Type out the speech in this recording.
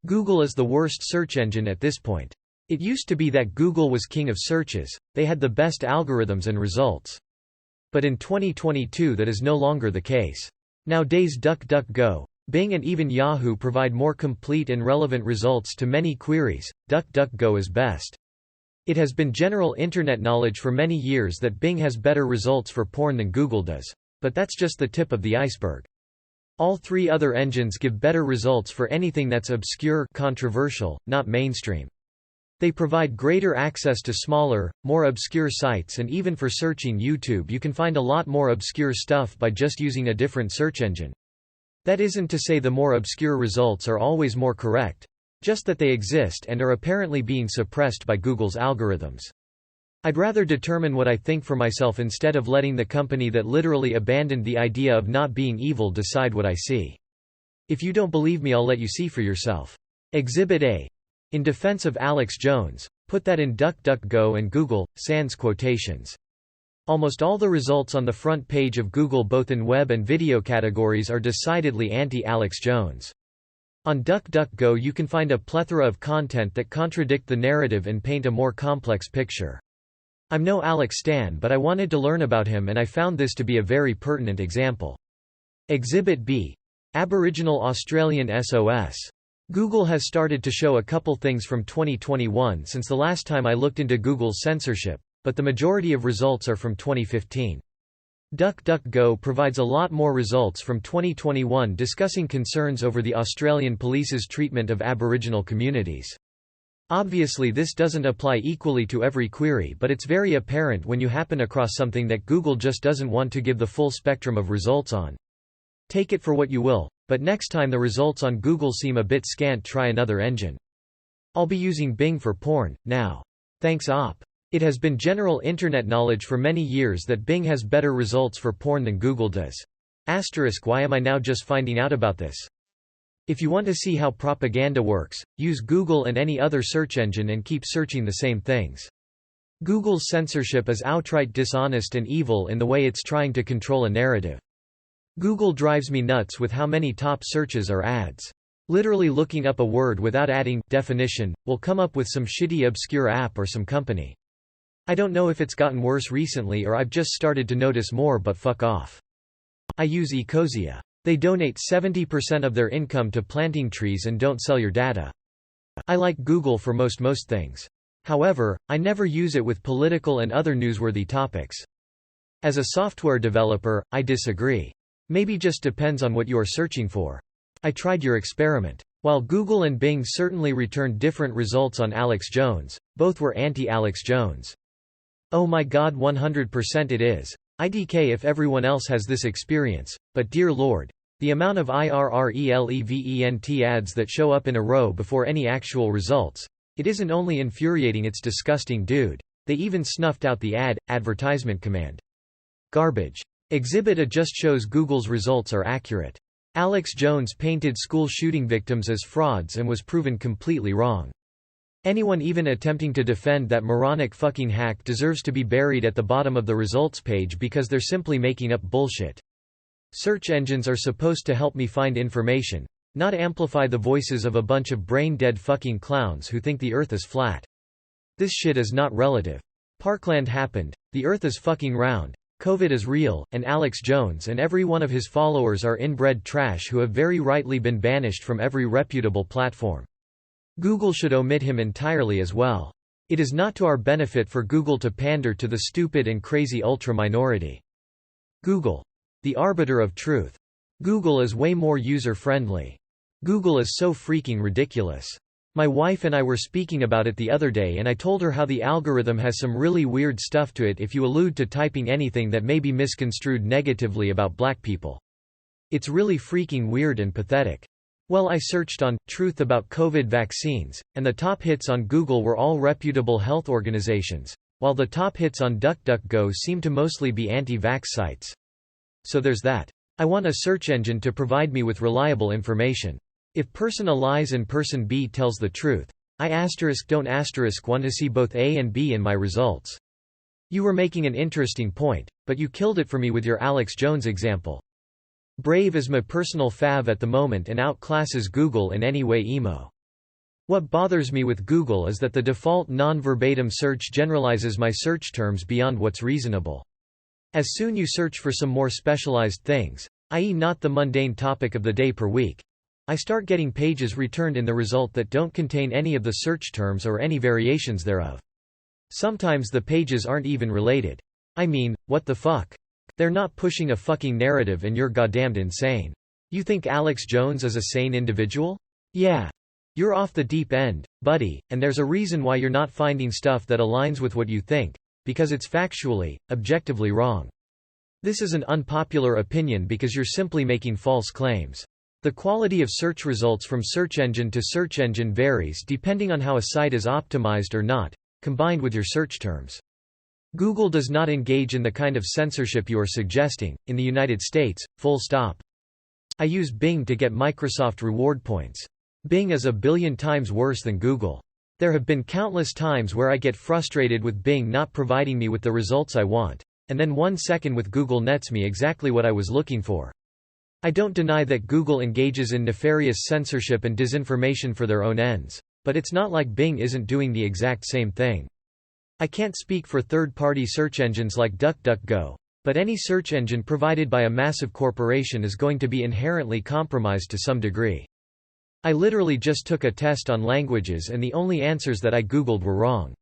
Google is the worst search engine at this point. It used to be that Google was king of searches, they had the best algorithms and results. But in 2022 that is no longer the case. Nowadays DuckDuckGo, Bing and even Yahoo provide more complete and relevant results to many queries. DuckDuckGo is best. It has been general internet knowledge for many years that Bing has better results for porn than Google does. But that's just the tip of the iceberg. All three other engines give better results for anything that's obscure, controversial, not mainstream. They provide greater access to smaller, more obscure sites, and even for searching YouTube you can find a lot more obscure stuff by just using a different search engine. That isn't to say the more obscure results are always more correct, just that they exist and are apparently being suppressed by Google's algorithms. I'd rather determine what I think for myself instead of letting the company that literally abandoned the idea of not being evil decide what I see. If you don't believe me, I'll let you see for yourself. Exhibit A. In defense of Alex Jones, put that in DuckDuckGo and Google, sans quotations. Almost all the results on the front page of Google both in web and video categories are decidedly anti-Alex Jones. On DuckDuckGo you can find a plethora of content that contradict the narrative and paint a more complex picture. I'm no Alex stan, but I wanted to learn about him and I found this to be a very pertinent example. Exhibit B. Aboriginal Australian SOS. Google has started to show a couple things from 2021 since the last time I looked into Google's censorship, but the majority of results are from 2015. DuckDuckGo provides a lot more results from 2021 discussing concerns over the Australian police's treatment of Aboriginal communities. Obviously this doesn't apply equally to every query, but it's very apparent when you happen across something that Google just doesn't want to give the full spectrum of results on. Take it for what you will, but next time the results on Google seem a bit scant, try another engine. I'll be using Bing for porn, now. Thanks op. It has been general internet knowledge for many years that Bing has better results for porn than Google does. Why am I now just finding out about this? If you want to see how propaganda works, use Google and any other search engine and keep searching the same things. Google's censorship is outright dishonest and evil in the way it's trying to control a narrative. Google drives me nuts with how many top searches are ads. Literally looking up a word without adding definition will come up with some shitty obscure app or some company. I don't know if it's gotten worse recently or I've just started to notice more, but fuck off. I use Ecosia. They donate 70% of their income to planting trees and don't sell your data. I like Google for most things. However, I never use it with political and other newsworthy topics. As a software developer, I disagree. Maybe just depends on what you are searching for. I tried your experiment. While Google and Bing certainly returned different results on Alex Jones, both were anti-Alex Jones. Oh my god, 100% it is. IDK if everyone else has this experience, but dear lord. The amount of IRRELEVENT ads that show up in a row before any actual results. It isn't only infuriating, it's disgusting, dude. They even snuffed out the advertisement command. Garbage. Exhibit A just shows Google's results are accurate. Alex Jones painted school shooting victims as frauds and was proven completely wrong. Anyone even attempting to defend that moronic fucking hack deserves to be buried at the bottom of the results page because they're simply making up bullshit. Search engines are supposed to help me find information, not amplify the voices of a bunch of brain-dead fucking clowns who think the earth is flat. This shit is not relative. Parkland happened, the earth is fucking round, COVID is real, and Alex Jones and every one of his followers are inbred trash who have very rightly been banished from every reputable platform. Google should omit him entirely as well. It is not to our benefit for Google to pander to the stupid and crazy ultra-minority. Google. The arbiter of truth. Google is way more user-friendly. Google is so freaking ridiculous. My wife and I were speaking about it the other day and I told her how the algorithm has some really weird stuff to it if you allude to typing anything that may be misconstrued negatively about black people. It's really freaking weird and pathetic. Well, I searched on truth about COVID vaccines, and the top hits on Google were all reputable health organizations, while the top hits on DuckDuckGo seem to mostly be anti-vax sites. So there's that. I want a search engine to provide me with reliable information. If person A lies and person B tells the truth, I don't want to see both A and B in my results. You were making an interesting point, but you killed it for me with your Alex Jones example. Brave is my personal fav at the moment and outclasses Google in any way emo. What bothers me with Google is that the default non-verbatim search generalizes my search terms beyond what's reasonable. As soon you search for some more specialized things, i.e. not the mundane topic of the day per week, I start getting pages returned in the result that don't contain any of the search terms or any variations thereof. Sometimes the pages aren't even related. I mean, what the fuck? They're not pushing a fucking narrative and you're goddamned insane. You think Alex Jones is a sane individual? Yeah. You're off the deep end, buddy, and there's a reason why you're not finding stuff that aligns with what you think, because it's factually, objectively wrong. This is an unpopular opinion because you're simply making false claims. The quality of search results from search engine to search engine varies depending on how a site is optimized or not, combined with your search terms. Google does not engage in the kind of censorship you are suggesting, in the United States, full stop. I use Bing to get Microsoft reward points. Bing is a billion times worse than Google. There have been countless times where I get frustrated with Bing not providing me with the results I want, and then 1 second with Google nets me exactly what I was looking for. I don't deny that Google engages in nefarious censorship and disinformation for their own ends, but it's not like Bing isn't doing the exact same thing. I can't speak for third-party search engines like DuckDuckGo, but any search engine provided by a massive corporation is going to be inherently compromised to some degree. I literally just took a test on languages and the only answers that I Googled were wrong.